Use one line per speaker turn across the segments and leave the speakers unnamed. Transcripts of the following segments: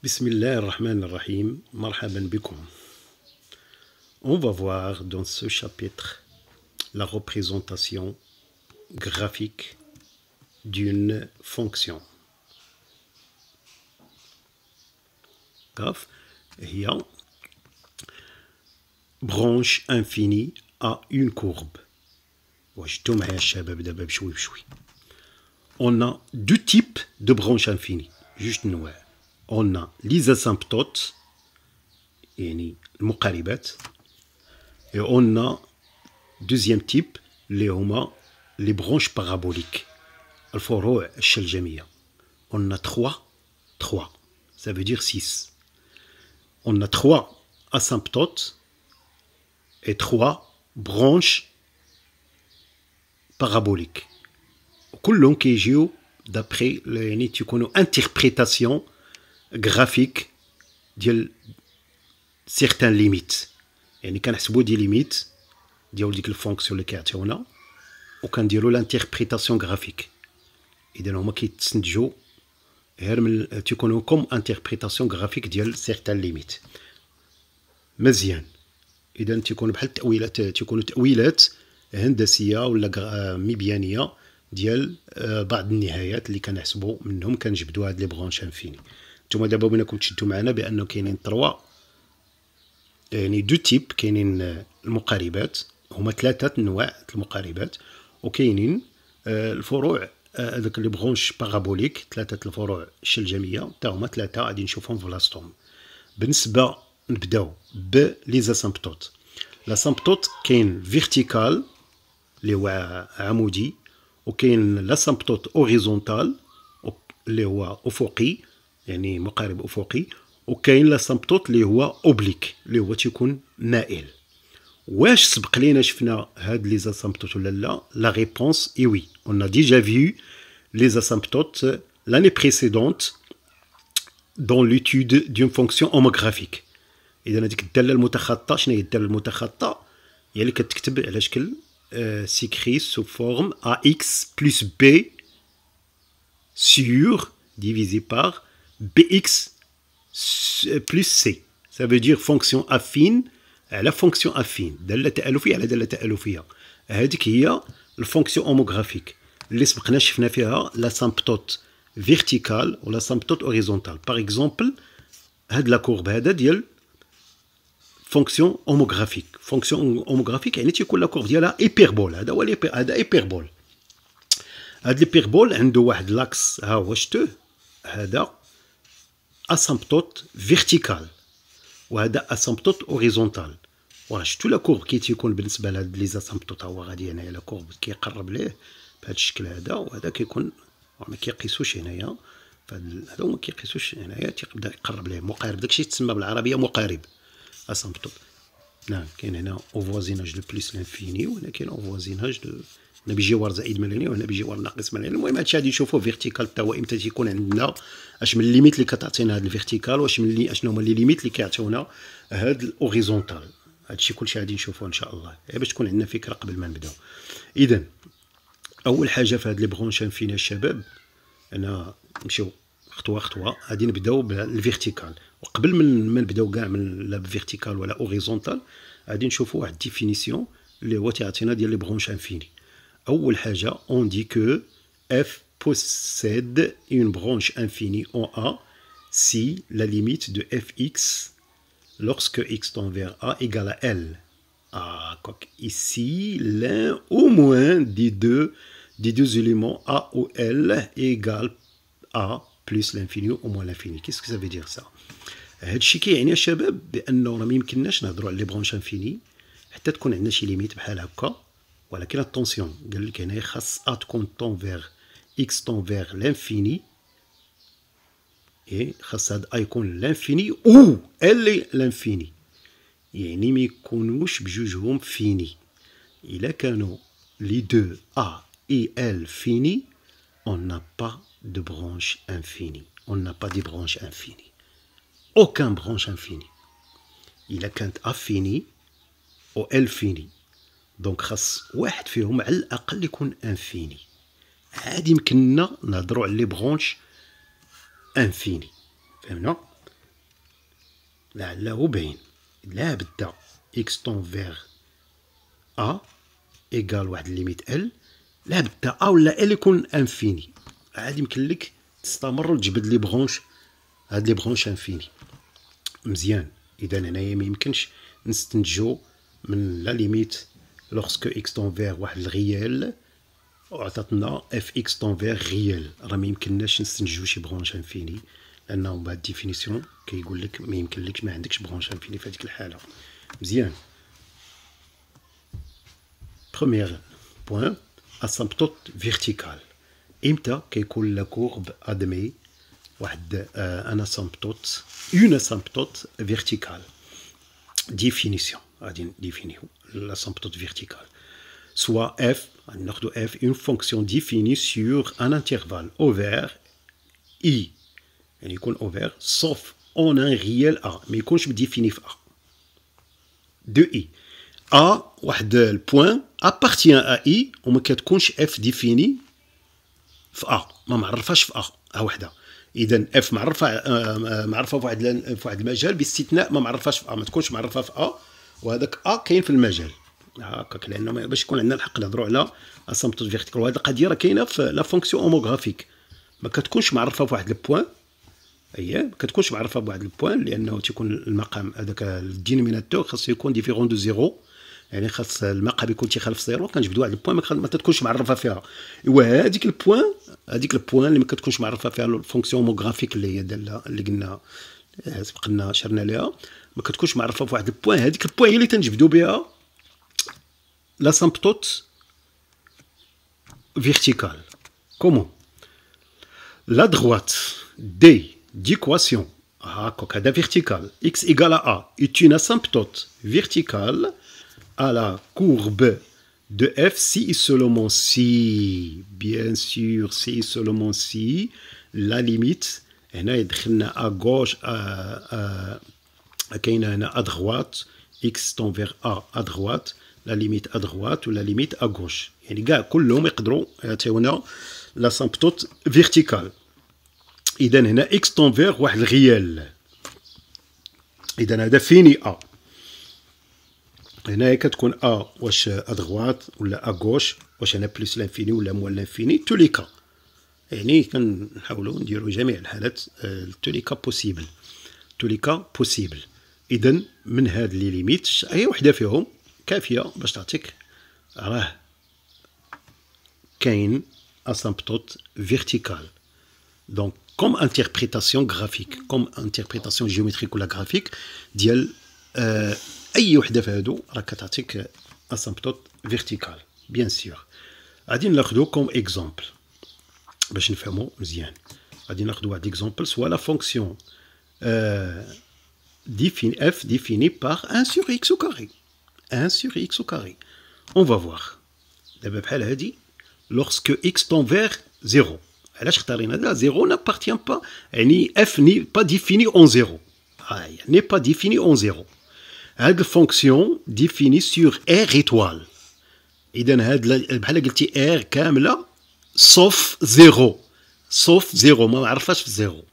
Bismillah ar-Rahman ar-Rahim, marhaban bikum. On va voir dans ce chapitre la représentation graphique d'une fonction. Graph, il y a branche infinie à une courbe. On a deux types de branches infinies. Juste nous. On a les asymptotes, يعني المقاربات, et on a deuxième type اللي هما les branches paraboliques, الفروع الشلجمية. On a trois, ça veut dire 6. On a 3 asymptotes et 3 branches paraboliques. كلهم كيجيو d'après يعني تيكونوا interprétation graphique ديال certaines limites. يعني كنحسبوا دي ليميت ديال ديك الفونكسيون اللي كيعطيونا وكنديروا لانتربريتاسيون غرافيك. اذا هما كيتسنتجوا غير من تيكونوا كوم انتربريتاسيون غرافيك ديال certaines limites. مزيان. اذا تيكونوا بحال التاويلات، تيكونوا تاويلات هندسيه ولا مبيانيه ديال بعض النهايات اللي كنحسبوا منهم كنجبدوا هاد لي برونش انفيني. نتوما دابا بغيناكم تشدوا معنا بانه كاينين 3 يعني دو تيب. كاينين المقاربات، هما 3 انواع المقاربات، وكاينين الفروع هذوك لي برونش بارابوليك، 3 الفروع الشلجميه حتى هما 3 غادي نشوفهم في بلاصتهم. بالنسبه نبداو بلي زاسامبتوت. لاسامبتوت كاين فيرتيكال اللي هو عمودي، وكاين لاسامبتوت اوريزونتال اللي هو افقي يعني مقارب افقي، وكاين لاسامبتوت اللي هو اوبليك اللي هو تيكون مائل. واش سبق لينا شفنا هاد لي زاسامبتوت ولا لا؟ لا ريبونس اي وي. on a déjà vu les asymptotes l'année précédente dans l'étude d'une fonction homographique. اذا هذيك الداله المتخطه، شنو هي الداله المتخطه؟ هي اللي كتكتب على شكل s'écrit sous forme ax plus b sur divisé par bx plus c. Ça veut dire fonction affine على fonction affine، دالة تألفية على دالة تألفية. هذيك هي الفونكسيون هوموغرافيك اللي سبقنا شفنا فيها لاسامبتوت فيرتيكال ولا سامبتوت اوريزونتال. باغ اكزومبل هاد لا كورب هذا ديال فونكسيون هوموغرافيك. فونكسيون هوموغرافيك يعني تيكون لا كورب ديالها ايبربول. هذا هو هذا ايبربول. هاد ليبربول عنده واحد لاكس، ها هو شتوه، هذا اسامبتوت فيرتيكال وهذا اسامبتوت اوريزونتال. وراه شفتوا لا كورب كي تيكون بالنسبه لهاد لي زاسامبتوت، ها هو غادي هنايا لا كورب كيقرب ليه بهذا الشكل هذا، وهذا كيكون ما كيقيسوش هنايا، هذا ما كيقيسوش هنايا، تيبدا يقرب ليه مقارب. داكشي تسمى بالعربيه مقارب اسامبتوت. نعم كاين هنا او فوازيناج دو بليس لانفيني، وهنا كاين او فوازيناج دو هنا بجوار زائد مليوني، وهنا بجوار ناقص مليوني. المهم هادشي غادي نشوفوه فيرتيكال حتى هو امتى تيكون عندنا، اش من ليميت اللي كتعطينا هاد الفيرتيكال، واش من اللي اشنو هما لي ليميت اللي كيعطيونا هاد الاوريزونتال. هادشي كلشي غادي نشوفوه ان شاء الله باش تكون عندنا فكره قبل ما نبداو. اذا اول حاجه في هاد لي برونش انفيني الشباب، انا نمشيو خطوه غادي نبداو بالفيرتيكال. وقبل ما نبداو كاع من لا فيرتيكال ولا اوريزونتال غادي نشوفوا واحد ديفينيسيون اللي هو تيعطينا ديال لي برونش انفيني. أول حاجة on dit que f possède une branche infinie en A si la limite de fx lorsque x tend vers A égale à L. Ah, quoi. Ici, l'un au moins des deux éléments A ou L égale A plus l'infini ou moins l'infini. Qu'est-ce que ça veut dire ça? هادشي كيعني يا شباب بأنه راه ميمكنناش نهضروا على لي برونش انفيني حتى تكون عندنا شي ليميت بحال هكا. ولكن اتونسيون قال لك هنا خاص ا تكون طون فيغ اكس طون فيغ لانفيني، اي خاص هاد ا يكون لانفيني او ال لانفيني، يعني ما يكونوش بجوجهم فيني. الا كانوا لي دو ا اي ال فيني on n'a pas de branche infinie, on n'a pas de branche infinie, aucun branche infinie. الا كانت ا فيني او ال فيني دونك خاص واحد فيهم على الاقل يكون انفيني. عادي يمكننا نهضروا على لي برونش انفيني، فهمنا؟ لعله باين. لا بدا إكس طون فيغ أ إيكال واحد ليميت إل، لا بدا أ ولا إل يكون انفيني، عاد يمكن لك تستمر وتجبد لي برونش، هاد لي برونش انفيني. مزيان. إذا هنايا ميمكنش نستنتجو من لا ليميت لوغسكو إكس طون فيغ واحد الغيال وعطاتنا اف إكس طون فيغ غيال، راه ميمكنناش نستنتجو شي برونش انفيني، لأنه من بعد ديفينيسيون كيقول لك ميمكنلكش ما عندكش برونش انفيني في هاديك الحالة. مزيان. Premier point, asymptote vertical. إمتى كيكون لا كورب أدمي واحد ان اسامبتوت اون اسامبتوت فيرتيكال. ديفينيسيون غادي نديفينيو l'assymptote vertical. Soit f, غادي ناخدو f une fonction définie sur un intervalle ouvert i، يعني يكون ouvert sauf en un réel a، ما يكونش مديفيني في a de i. a واحد البوان appartient à i وما كتكونش f définie في a، ما معرفاش في a، ها وحده. اذا اف معرفه في واحد المجال باستثناء ما معرفاش في ا، ما تكونش معرفه في ا وهذاك ا كاين في المجال هكاك، لانه باش يكون عندنا الحق نهضروا على اسامبتوت فيرتيكال. وهذه القضيه راه كاينه في لا فونكسيون اوموغرافيك، ما كتكونش معرفه في واحد البوان، اييه ما كتكونش معرفه بواحد البوان لانه تيكون المقام هذاك الدينوميناتور خاصو يكون ديفيرون دو زيرو، يعني خاص المقام يكون تيخالف زيرو، كنجبدوا واحد البوان ما تكونش معرفه فيها. ايوا هذيك البوان اللي ما كتكونش معرفه فيها الفونكسيون موغرافيك اللي هي داله اللي قلنا سبقنا شرنا ليها، ما كتكونش معرفه في واحد البوان، هذيك البوان هي اللي تنجبدوا بها لاسامبتوت فيرتيكال. كومون لا droite دي d'équation هاكاك هذا فيرتيكال x égale à a est une asymptote verticale à la courbe de f si et seulement si, bien sûr si et seulement si la limite هنا يدخلنا à gauche كاينه هنا à droite x tend vers a à droite la limite à droite ou la limite à gauche، يعني كاع كلهم يقدروا يعطيونا لاسامبتوت فيرتيكال. إذا هنا إكس طون فيغ واحد الغيال، إذا هذا فيني أ، هنايا كتكون أ واش أدغوات ولا أغوش، واش أنا بلوس لانفيني ولا موال لانفيني، توليكا يعني كنحاولو نديرو جميع الحالات توليكا بوسيبل، توليكا بوسيبل. إذا من هاد لي ليميت أي وحدة فيهم كافية باش تعطيك راه كاين أسامبتوت فيرتيكال. دونك comme interprétation graphique, comme interprétation géométrique ولا graphique ديال اي وحده في هادو راه كتعطيك اسامبتوت فيرتيكال بيان سور. غادي ناخذو كوم اكزومبل باش نفهمو مزيان. غادي ناخذو واحد اكزومبل سوا لا فونكسيون f définie par 1 sur x au carré. 1 sur x au carré. On va voir. دابا بحال هادي lorsque x tend vers 0. علاش اختارينا هذا؟ زيرو نابارتيان با، يعني اف ني با ديفيني اون زيرو، ني با ديفيني اون زيرو. هاد الفونكسيون ديفيني سور ار ايتوال، اذا هاد بحال قلتي ار كامله سوف زيرو، سوف زيرو ما عرفاش في زيرو.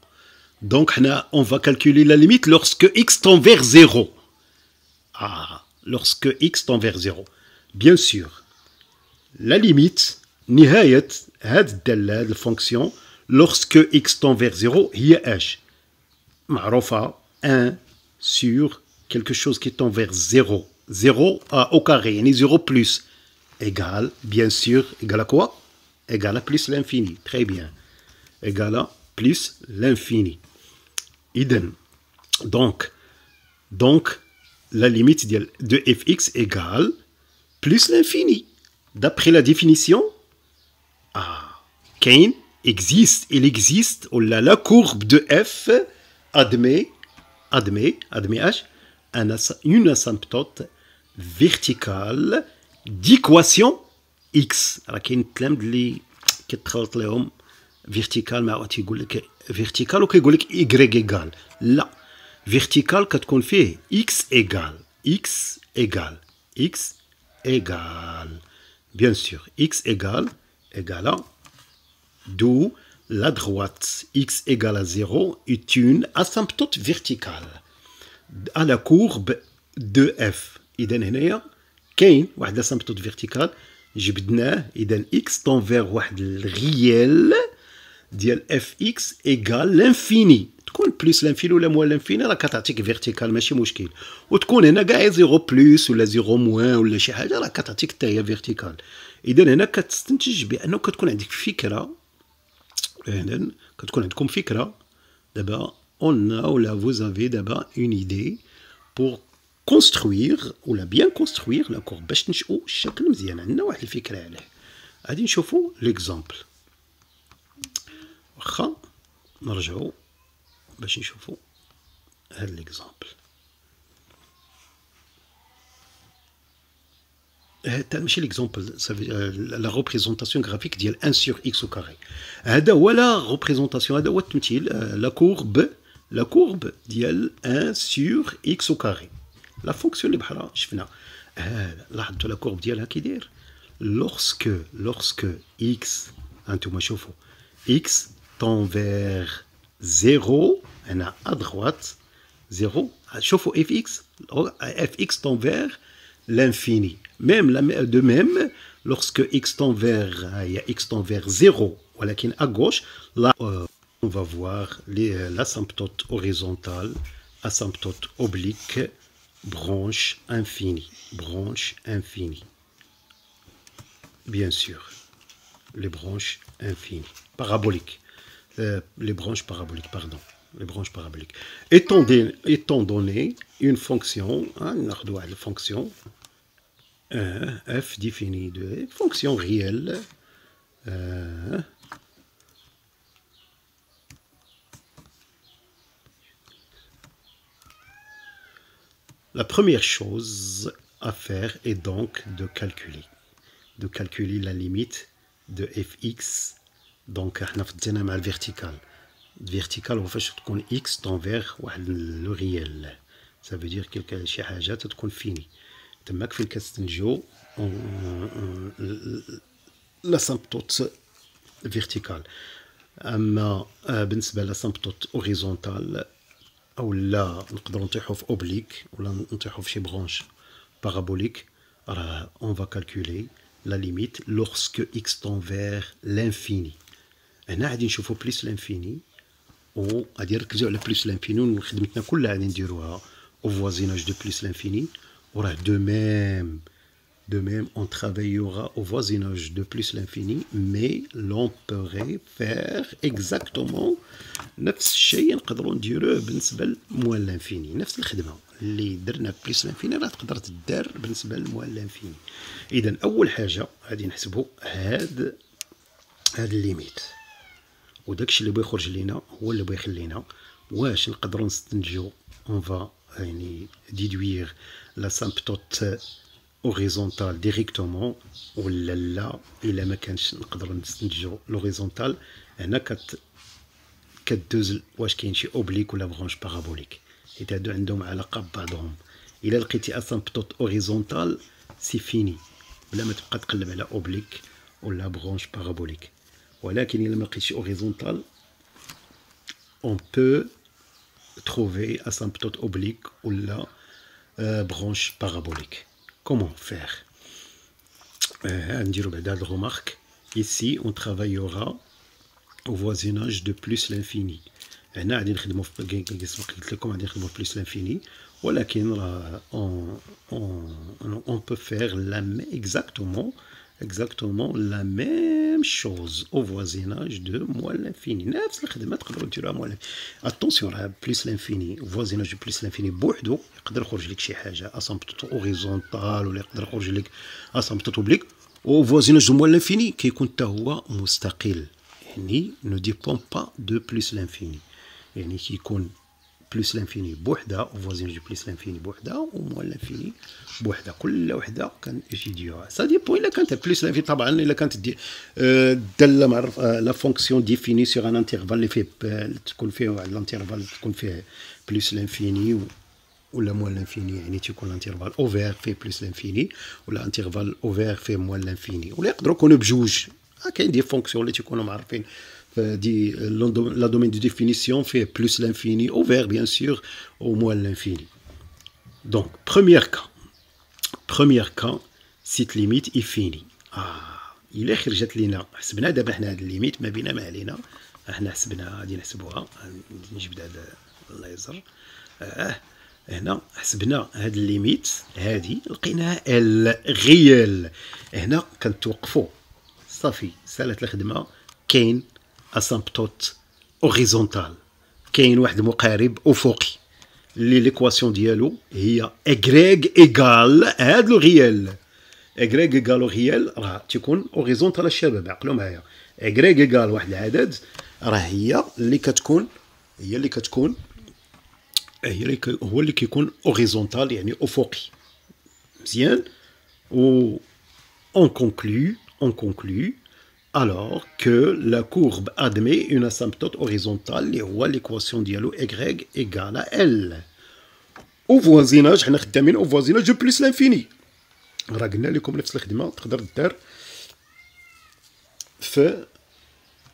دونك حنا اون فا كالكولي لا ليميت لورسكو اكس طون فيغ زيرو. لورسكو اكس طون فيغ زيرو بيان سور لا ليميت نهاية هاد الدالة هاد الفونكسيون لورسكو إكس طون فيغ زيرو هي اش؟ معروفة 1 سور كيلكو شوز كي طون فيغ زيرو، زيرو أو كاري يعني زيرو بلوس إيكال بيان سور إيكال كوا؟ إيكال بلوس لانفيني، تخي بيان إيكال بلوس لانفيني. إذن دونك لا ليميت ديال دو اف إكس إيكال بلوس لانفيني. D'après la définition, Kane existe, il existe, la courbe de f admet H, une asymptote verticale d'équation x. راه كاين الكلام اللي كيتخلط لهم فيرتيكال مع تيقول لك فيرتيكال وكيقول لك y égal. لا فيرتيكال كتكون فيه x égal. Bien sûr, x égale à, d'où la droite x égale à 0 est une asymptote verticale. à la courbe de f. إذا هنايا كاين واحد اسامبتوت فيرتيكال جبدناه. إذا x tend vers واحد الريال ديال اف اكس ايكال لانفيني. تكون بلس لانفيني ولا موان لانفيني راه كتعطيك فيرتيكال ماشي مشكل. وتكون هنا كاع زيرو بلس ولا زيرو موان ولا شي حاجه راه كتعطيك حتى هي فيرتيكال. اذا هنا كتستنتج بانه كتكون عندك فكره. هنا كتكون عندكم فكره دابا اون ولا vous avez دابا اون ايدي بور كونستروير ولا بيان كونستروير لا كورب باش تنشئوا الشكل مزيان. عندنا واحد الفكره عليه. غادي نشوفوا ليكزامبل. واخا نرجعوا باش نشوفوا هاد ليكزامبل. هذا ماشي ليكزامبل لا ريبريزونطاسيون غرافيك ديال 1 sur x au carré. هذا هو لا ريبريزونطاسيون، هذا هو التمثيل لا كورب ديال 1 sur x au carré. لا فونكسيون اللي بحالها شفنا. هذا لاحظتوا لا كورب ديالها كي داير. لورسك x هانتوما شوفوا x tend vers 0 هنا à droite 0. شوفوا fx tend vers l'infini. De même, lorsque x tend vers 0, ولكن à gauche, là, on va voir l'asymptote horizontale, asymptote oblique, branche infinie. Bien sûr, les branches infinies. Paraboliques. Les branches paraboliques, pardon. Les branches paraboliques. Étant donné une fonction, une fonction f définie de fonction réelle, la première chose à faire est donc de calculer la limite de fx. Donc احنا فضينا مع الفيرتيكال. الفيرتيكال هو فاش تكون x tend vers واحد لو ريال. ça veut dire كلكا شي حاجه تكون فيني. تماك فين كتستنتجو لاسامبتوت فيرتيكال. اما بالنسبه لاسامبتوت اوريزونتال او لا نقدروا نطيحوا في اوبليك ولا نطيحوا في شي برونش بارابوليك. راه اون فا كالكولي لا ليميت لورسك x tend vers l'infini. هنا غادي نشوفوا بليس لانفيني وغادي نركزوا على بليس لانفيني وخدمتنا كلها غادي نديروها au voisinage de plus l'infini. وراه de même on travaillera au voisinage de plus l'infini, mais l'on pourrait faire exactement نفس الشيء نقدروا نديروه بالنسبه لموال لانفيني. نفس الخدمه اللي درنا بليس لانفيني راه تقدر تدار بالنسبه لموال لانفيني. اذا اول حاجه غادي نحسبوا هاد الليميت، وداكشي اللي بغا يخرج لينا هو اللي بغا يخلينا واش نقدروا نستنتجوا اون فا يعني ديدوير لاسامبتوت اوريزونتال ديريكتومون ولا لا. الا ما كانش نقدروا نستنتجوا لوريزونتال. هنا كدوز واش كاين شي اوبليك ولا برونش بارابوليك. حيت هادو عندهم علاقه ببعضهم. الا لقيتي اسامبتوت اوريزونتال سي فيني بلا ما تبقى تقلب على اوبليك ولا برونش بارابوليك. ولكن الا ما لقيتيش اوريزونتال on peut trouver asymptote oblique ou la branche parabolique. Comment faire? Remarque, ici on travaillera au voisinage de plus l'infini. هنا غادي نخدموا في قلت لكم غادي نخدموا في بلس لانفيني. ولكن راه on peut faire exactement la même chose au voisinage de moins l'infini. نفس الخدمه تقدروا ديروها moins l'infini. اتونسيون راه بلس لانفيني voisinage de plus l'infini بوحدو يقدر يخرج لك شي حاجه اسامبتوت اوريزونتال ولا يقدر يخرج لك اسامبتوت اوبليك. و voisinage de moins l'infini كيكون حتى هو مستقل، يعني ne dépend pas de plus l'infini. يعني كيكون بلس لانفيني بوحده وفوازين دو بلس لانفيني بوحده وموال لانفيني بوحده. كل وحده كنجيديوها. سا ديبون الا كانت بلس لانفيني. طبعا الا كانت داله معرف لا فونكسيون ديفيني سور ان انترفال اللي فيه تكون فيه واحد الانترفال تكون فيه بلس لانفيني ولا موال لانفيني، يعني تيكون الانترفال اوفير فيه بلس لانفيني ولا انترفال اوفير فيه موال لانفيني، ولا يقدروا يكونوا بجوج. كاين دي فونكسيون اللي تيكونوا معرفين la domaine de définition fait plus l'infini ouvert bien sûr au moins l'infini. Donc, premier cas, cette limite est finie. إلا خرجت لينا حسبنا دابا حنا هاد الليميت ما بينا ما علينا، حنا حسبنا غادي نحسبوها، نجبد هاد الليزر. هنا حسبنا هاد الليميت هادي لقيناها ال غيال. هنا كنتوقفوا صافي سالت الخدمه. كاين اسامبتوت اوريزونتال، كاين واحد مقارب افقي اللي ليكواسيون ديالو هي اكريغ ايكال هاد لو غيال. اكريغ ايكال لو غيال راه تيكون اوريزونتال. الشباب عقلوا معايا، اكريغ ايكال واحد العدد راه هي اللي كتكون هو اللي كيكون اوريزونتال يعني افقي. مزيان. و on conclut alors que la courbe admet une asymptote horizontale اللي هو l'équation ديالو y égale à L. au voisinage حنا خدامين au voisinage plus l'infini. راه قلنا لكم نفس الخدمه تقدر دار في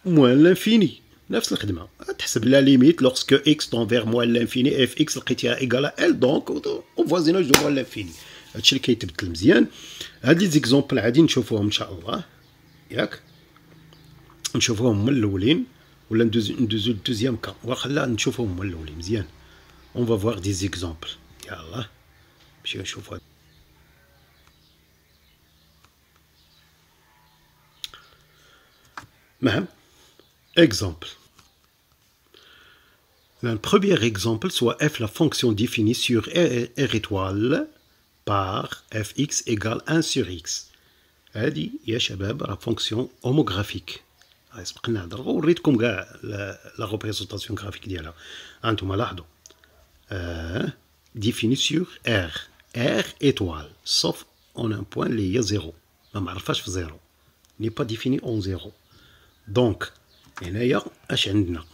موان لانفيني، نفس الخدمه تحسب لا ليميت لوغسكو اكس طون فيغ موان لانفيني اف اكس لقيتيها ايكالا ال دونك او فوازيناج دو موان لانفيني. هادشي اللي كيتبدل مزيان. هاد لي زيكزومبل غادي نشوفوهم ان شاء الله، ياك نشوفوهم من الاولين ولا ندوزو للدوزيام كا، واخا لا نشوفوهم من الاولين مزيان. اون فا فوار دي زيكزومبل. يلاه نمشيو نشوفو. Même exemple. Un premier exemple soit f la fonction définie sur r étoile par fx égale 1 sur x. هذه يا شباب راه فونكسيون هوموغرافيك. سبقنا نهضروا وريتكم كاع لا ريبريزونطاسيون غرافيك ديالها. هانتوما لاحظوا définie sur r étoile sauf on a un point اللي هي 0 ما معرفاش في 0 n'est pas défini en 0. دونك هنايا اش عندنا؟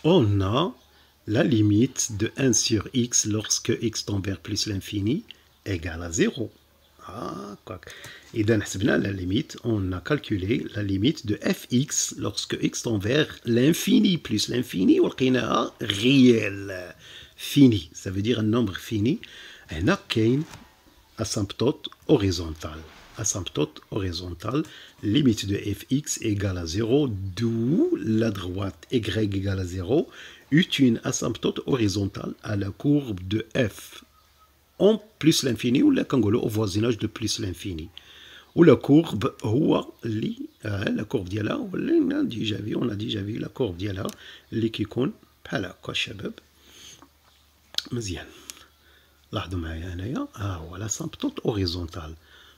on a la limite de 1 sur x lorsque x tend vers plus l'infini égale à 0. إذا حسبنا la limite, on a calculé la limite de fx lorsque x tend vers l'infini plus l'infini ولقيناها réel fini, ça veut dire un nombre fini. هنا كاين asymptote horizontale. Asymptote horizontale, limite de fx égale à 0, d'où la droite y égale à 0 est une asymptote horizontale à la courbe de f en plus l'infini ou la كنقولوا au voisinage de plus l'infini. ou la courbe هو اللي la courbe ديالها هو اللي on a déjà vu la courbe ديالها اللي كيكون بحال هكا الشباب. مزيان. لاحظوا معايا هنايا هو l'asymptote horizontale.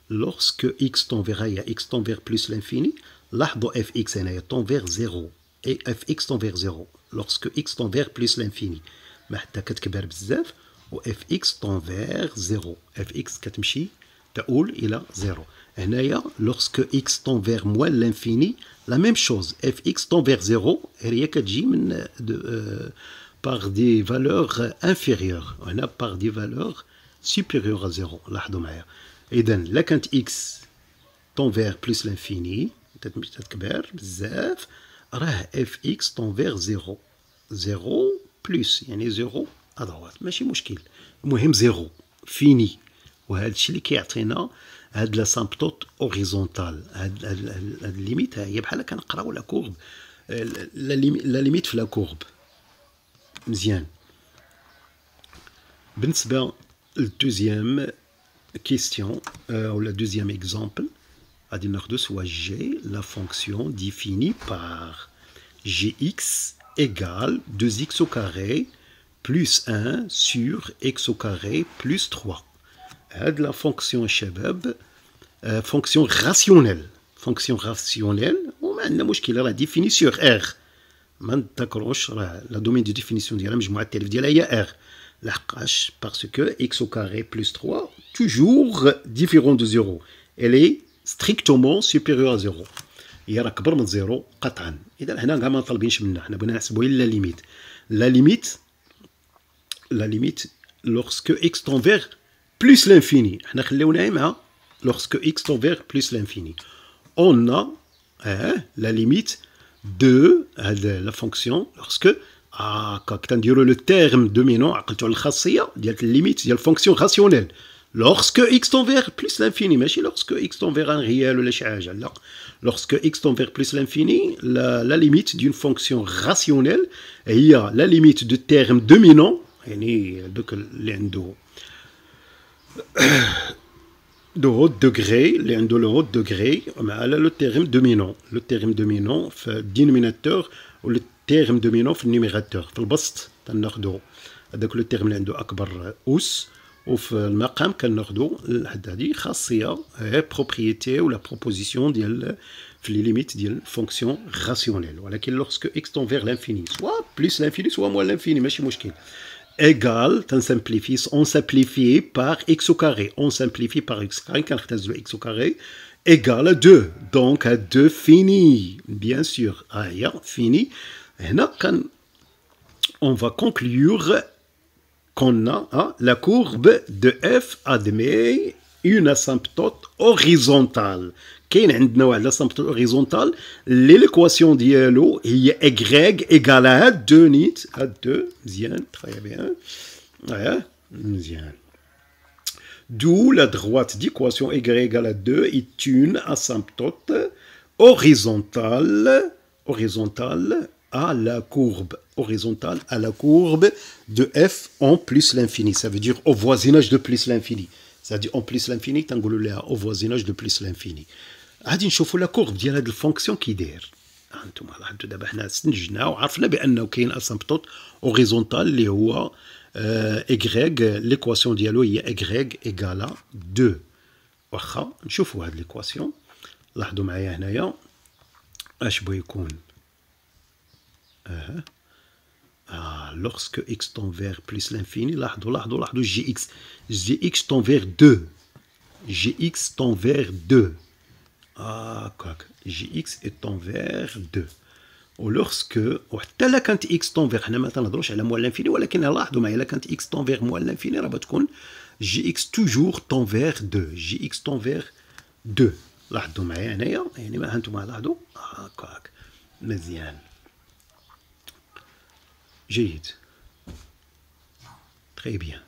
Lorsque x tend vers x tend vers plus l'infini, لاحظوا fx هنايا tend vers 0 et fx tend vers 0. Lorsque x tend vers plus l'infini ما حتى كتكبر بزاف و fx tend vers 0. fx كتمشي تؤول إلى 0. هنايا lorsque x tend vers moins l'infini la même chose fx tend vers 0 هي كتجي من par des valeurs inférieures. On a par des valeurs supérieures à 0. لاحظوا معايا. إذا لا كانت x tend vers plus l'infini تتكبر بزاف راه fx tend vers 0. 0 plus يعني 0 أدوات ماشي مشكل. المهم 0 فيني. وهذا الشيء اللي كيعطينا هاد لاسامبتوت اوريزونتال. هاد الليميت هي بحال كنقراو لا كورب لا ليميت في لا كورب. مزيان. بالنسبه للدوزيام كيستيون ولا دوزيام اكزامبل غادي ناخذ سوا جي لا فونكسيون ديفيني بار gx égale 2x au carré plus 1 sur x au carré plus 3. هاد لا فونكسيون الشباب فونكسيون راسيونيل وما عندنا مشكل راه ديفيني سور ار. ما نذكروش راه لا دومين دو ديفينيسيون ديالها مجموعه التالف ديالها هي ار لحقاش باسكو اكس او كاري بلس 3 توجور ديفيرون دو زيرو الي ستريكتومون سوبيريور ا زيرو. هي راه كبر من زيرو قطعا. اذا حنا كاع ما طالبينش منا، حنا بغينا نحسبوا غير لا ليميت لوغسكو اكس طون فيغ plus l'infini. حنا خليوناها مع lorsque x tend vers plus l'infini. On a la limite de la fonction lorsque هكاك تنديرو لو تيرم دومينون عقلتو على الخاصيه ديال الليميت ديال الفونكسيون راسيونيل lorsque x tend vers plus l'infini ماشي lorsque x tend vers un réel ولا شي حاجه لا lorsque x tend vers plus l'infini la limite d'une fonction rationnelle هي la limite du terme dominant يعني دوك اللي عنده de haut degré اللي عنده le haut degré مع le terme dominant le terme dominant في الدينوميناتور و le terme dominant في النيميراتور في البسط تناخدو هذاك لو تيرم اللي عنده اكبر اس وفي المقام كناخدو هذه خاصيه هي بروبريتي ولا بروبوزيسيون ديال في لي ليميت ديال فونكسيون راسيونيل ولكن لوغسكو اكس تون فيغ لانفيني سوا بلس لانفيني سوا موان لانفيني ماشي مشكل égal on simplifie par x au carré on simplifie par x carré كنختزلو x au carré égale à 2 donc à 2 fini bien sûr هي fini هنا كان on va conclure qu'on a la courbe de f admet une asymptote horizontale. كاين عندنا واحد l'asymptote horizontale اللي l'équation ديالو هي y égale à 2 نيت à 2 مزيان très bien مزيان d'où la droite d'équation y égale à 2 est une asymptote horizontale à la courbe horizontale à la courbe de f en plus l'infini. Ça veut dire au voisinage de plus l'infini. C'est-à-dire en plus l'infini, تنقولوا لها au voisinage de plus l'infini. غادي نشوفوا لا كورب ديال هاد الفونكسيون كي داير. انتم لاحظتوا دابا حنا استنتجنا وعرفنا بانه كاين اسامبتوت هوريزونتال اللي هو ايغريك ليكواسيون ديالو هي ايغريك ايغالا 2. واخا نشوفوا هاد ليكواسيون لاحظوا معايا هنايا اش بغا يكون lorsque x tend vers plus l'infini لاحظوا gx tend vers 2 gx tend vers 2 هكاك gx tend vers 2 ولوغسك وحتى لا كانت x tend vers حنا ما تنهضروش على موال l'infini ولكن لاحظوا معايا الا كانت x tend vers موال l'infini راه بتكون gx toujours tend vers 2 gx tend vers 2 لاحظوا معايا هنايا يعني ما هانتوما لاحظوا هكاك مزيان جيد très bien